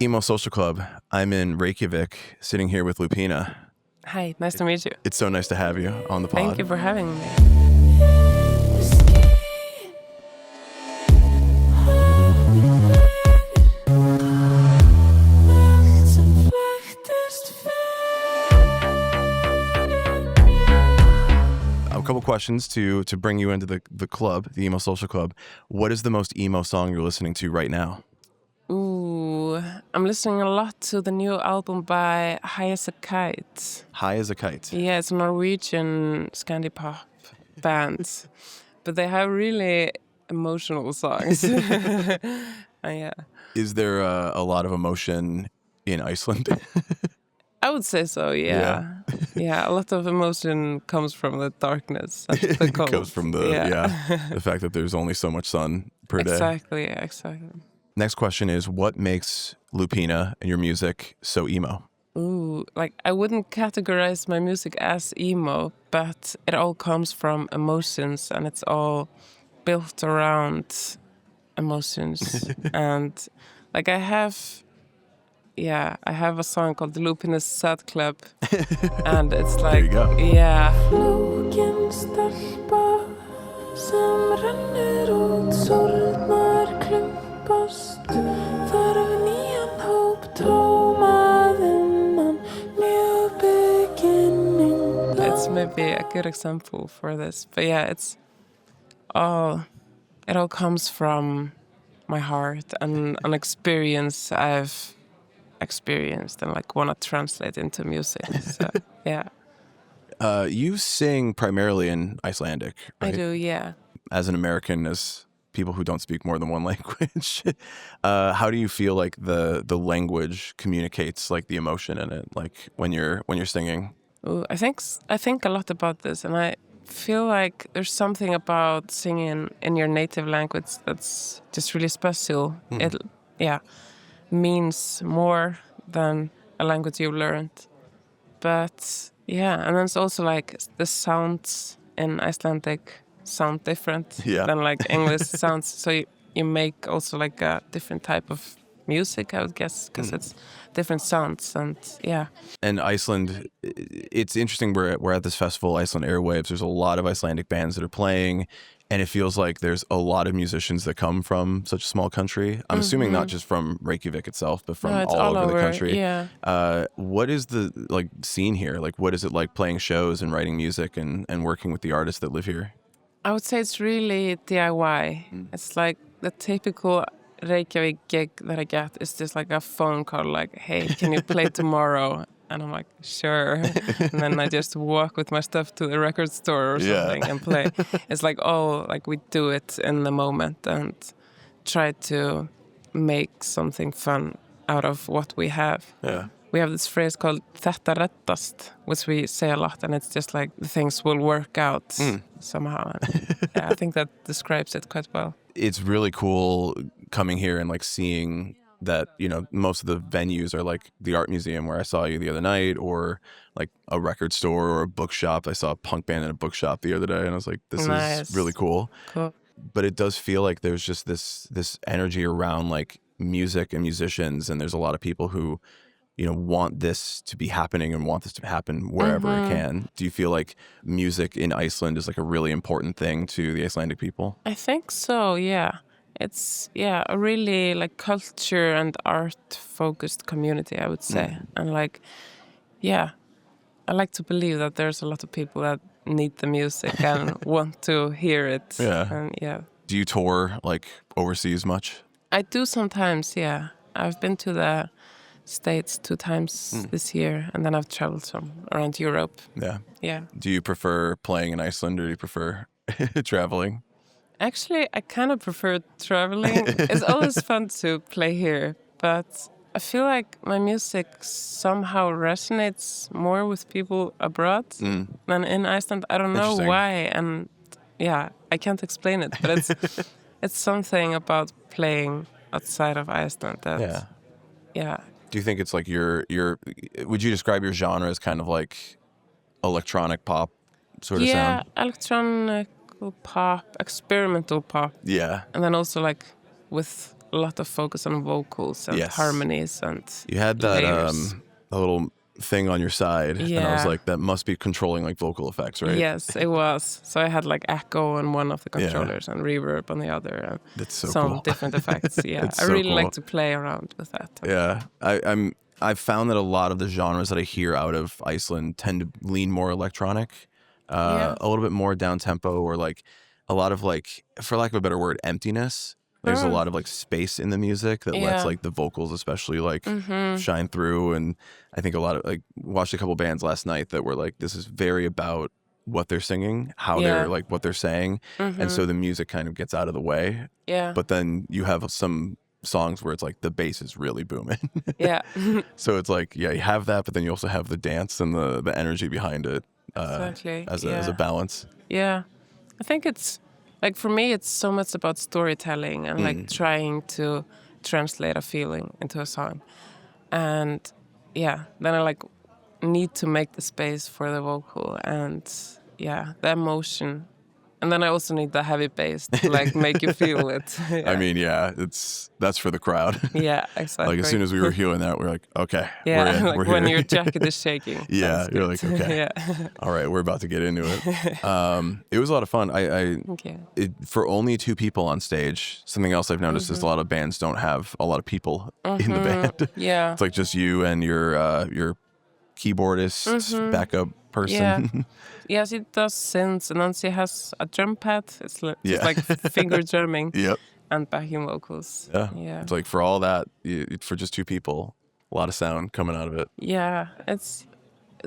Emo Social Club. I'm in Reykjavik, sitting here with Lúpína. Hi, nice to meet you. It's so nice to have you on the pod. Thank you for having me. A couple questions to bring you into the club, the Emo Social Club. What is the most emo song you're listening to right now? Ooh, I'm listening a lot to the new album by Highasakite. Highasakite. Yeah, it's a Norwegian Scandi pop band, but they have really emotional songs. Yeah. Is there a lot of emotion in Iceland? I would say so, yeah. Yeah, a lot of emotion comes from the darkness and the cold. It comes from the fact that there's only so much sun per day. Exactly. Next question is, what makes Lúpína and your music so emo? Ooh, like I wouldn't categorize my music as emo, but it all comes from emotions and it's all built around emotions. And like I have a song called the Lúpína's Sad Club. And it's like, there you go. Yeah. It's maybe a good example for this. But yeah, it all comes from my heart and an experience I've experienced and like want to translate into music. So yeah. You sing primarily in Icelandic, right? I do, yeah. As an American, as people who don't speak more than one language, how do you feel like the language communicates like the emotion in it, like when you're singing? Ooh, I think a lot about this, and I feel like there's something about singing in your native language that's just really special. It means more than a language you've learned. But yeah, and then it's also like the sounds in Icelandic sound different than like English sounds. So you make also like a different type of music, I would guess, because it's different sounds and yeah. And Iceland, it's interesting. We're at this festival, Iceland Airwaves. There's a lot of Icelandic bands that are playing, and it feels like there's a lot of musicians that come from such a small country. I'm assuming not just from Reykjavik itself, but from all over the country. Yeah. What is the like scene here? Like, what is it like playing shows and writing music and working with the artists that live here? I would say it's really DIY. It's like the typical Reykjavik gig that I get is just like a phone call like, hey, can you play tomorrow? And I'm like, sure. And then I just walk with my stuff to the record store or something and play. It's like, we do it in the moment and try to make something fun out of what we have. Yeah. We have this phrase called Þetta, reddast, which we say a lot, and it's just like things will work out somehow. Yeah, I think that describes it quite well. It's really cool coming here and like seeing that, you know, most of the venues are like the art museum where I saw you the other night, or like a record store or a bookshop. I saw a punk band in a bookshop the other day and I was like, this is really cool. But it does feel like there's just this energy around like music and musicians, and there's a lot of people who, you know, want this to be happening and want this to happen wherever it can. Do you feel like music in Iceland is like a really important thing to the Icelandic people? I think so, yeah. It's, a really like culture and art-focused community, I would say. And like, I like to believe that there's a lot of people that need the music and want to hear it. And, do you tour like overseas much? I do sometimes, yeah. I've been to the States 2 times this year, and then I've traveled some around Europe. Yeah. Do you prefer playing in Iceland, or do you prefer traveling? Actually, I kind of prefer traveling. It's always fun to play here, but I feel like my music somehow resonates more with people abroad than in Iceland. I don't know why, and I can't explain it, but it's something about playing outside of Iceland that Do you think it's like would you describe your genre as kind of like electronic pop sort of sound? Yeah, electronic pop, experimental pop. Yeah. And then also like with a lot of focus on vocals and Yes. harmonies and You had that layers. a little thing on your side, and I was Yeah. like, that must be controlling like vocal effects, right? Yes, it was. So I had like echo on one of the controllers and reverb on the other, and That's so some cool. different effects. Yeah, It's I so really cool. like to play around with that. Yeah, I've found that a lot of the genres that I hear out of Iceland tend to lean more electronic, Yeah. a little bit more down tempo, or like a lot of like, for lack of a better word, emptiness. There's a lot of like space in the music that lets Yeah. like the vocals especially like shine through. And I think a lot of like watched a couple bands last night that were like, this is very about what they're singing, how they're like what they're saying. And so the music kind of gets out of the way. Yeah. But then you have some songs where it's like the bass is really booming. Yeah. So it's like, yeah, you have that, but then you also have the dance and the energy behind it Exactly. as a balance. Yeah. I think it's like for me it's so much about storytelling and like trying to translate a feeling into a song. And yeah, then I like need to make the space for the vocal and yeah, the emotion. And then I also need the heavy bass to like make you feel it. I mean, yeah, that's for the crowd. Yeah, exactly. Like as soon as we were hearing that, we're like, okay, yeah, we're in, like we're when here. your jacket is shaking. Yeah, that's you're good. like, okay. Yeah. All right, we're about to get into it. It was a lot of fun. Okay. For only 2 people on stage, something else I've noticed is a lot of bands don't have a lot of people in the band. Yeah. It's like just you and your keyboardist, backup person. Yeah. Yeah, she does synths and then she has a drum pad. It's like, just Yeah. like finger drumming Yep. and backing vocals. Yeah. Yeah. It's like for all that, for just 2 people, a lot of sound coming out of it. Yeah, it's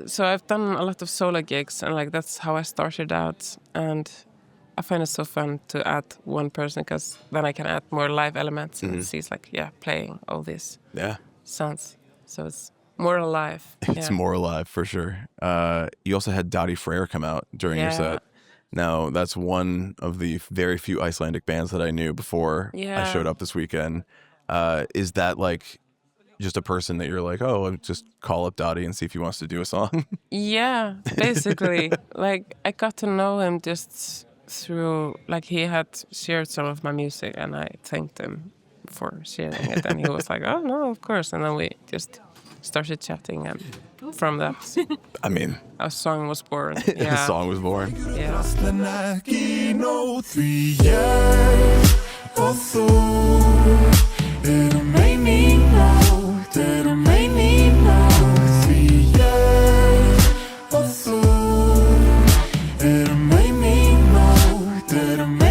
so I've done a lot of solo gigs and like that's how I started out, and I find it so fun to add one person because then I can add more live elements and she's like playing all these Yeah. sounds, so it's more alive. It's more alive for sure. You also had Dadi Freyr come out during your set. Now, that's one of the very few Icelandic bands that I knew before I showed up this weekend. Is that like just a person that you're like, oh, just call up Dadi and see if he wants to do a song? Yeah, basically. Like I got to know him just through like he had shared some of my music and I thanked him for sharing it and he was like, oh no, of course, and then we just started chatting and from that I mean, a song was born. the Yeah. song was born. Yeah.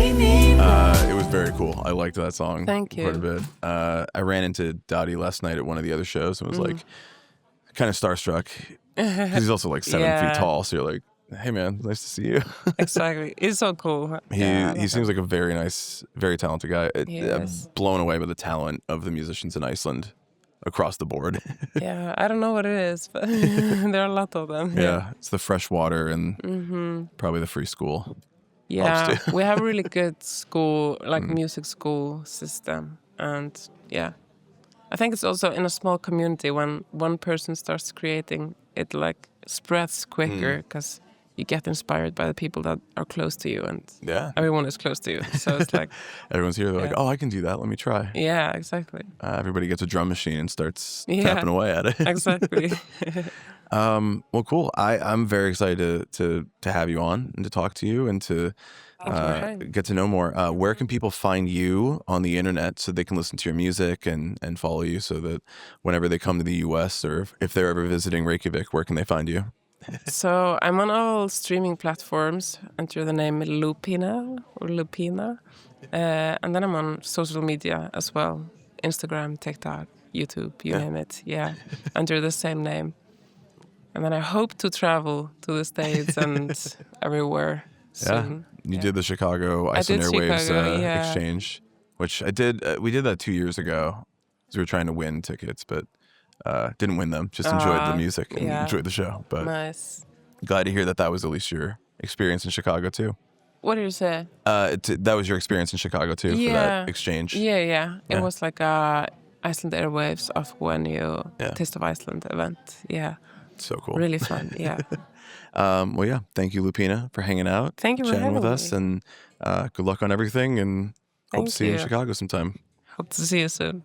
It was very cool. I liked that song Thank you. quite a bit. I ran into Dadi last night at one of the other shows and was like kind of starstruck. 'Cause he's also like 7 Yeah. feet tall. So you're like, hey man, nice to see you. Exactly. It's so cool. He seems like a very nice, very talented guy. I'm Yes. blown away by the talent of the musicians in Iceland across the board. Yeah, I don't know what it is, but there are a lot of them. Yeah, it's the fresh water and probably the free school. Yeah, Helps too. we have a really good school, like music school system. And yeah, I think it's also in a small community when one person starts creating, it like spreads quicker because you get inspired by the people that are close to you and Yeah, everyone is close to you. So it's like, everyone's here. They're like, oh, I can do that. Let me try. yeah, exactly. Everybody gets a drum machine and starts Yeah. tapping away at it. Exactly. Well, cool. I'm very excited to have you on and to talk to you and to Thank you for having me. get to know more. Where can people find you on the internet so they can listen to your music and follow you so that whenever they come to the U.S. or if they're ever visiting Reykjavik, where can they find you? So I'm on all streaming platforms under the name Lúpína or Lúpína. And then I'm on social media as well. Instagram, TikTok, YouTube, you name it. Yeah, under the same name. And then I hope to travel to the States and everywhere soon. You did the Chicago I Iceland did Airwaves Chicago, yeah. exchange, which I did. We did that 2 years ago. We were trying to win tickets, but didn't win them. Just enjoyed the music and yeah. enjoyed the show. But Nice. glad to hear that was at least your experience in Chicago too. What do you say? That was your experience in Chicago too for that exchange. Yeah. It Yeah. was like a Iceland Airwaves of when you Yeah. Taste of Iceland event. Yeah, So cool. really fun. Yeah. Well, yeah. Thank you, Lúpína, for hanging out, Thank you for chatting with having us, me. and good luck on everything. And hope Thank to see you in you. Chicago sometime. Hope to see you soon.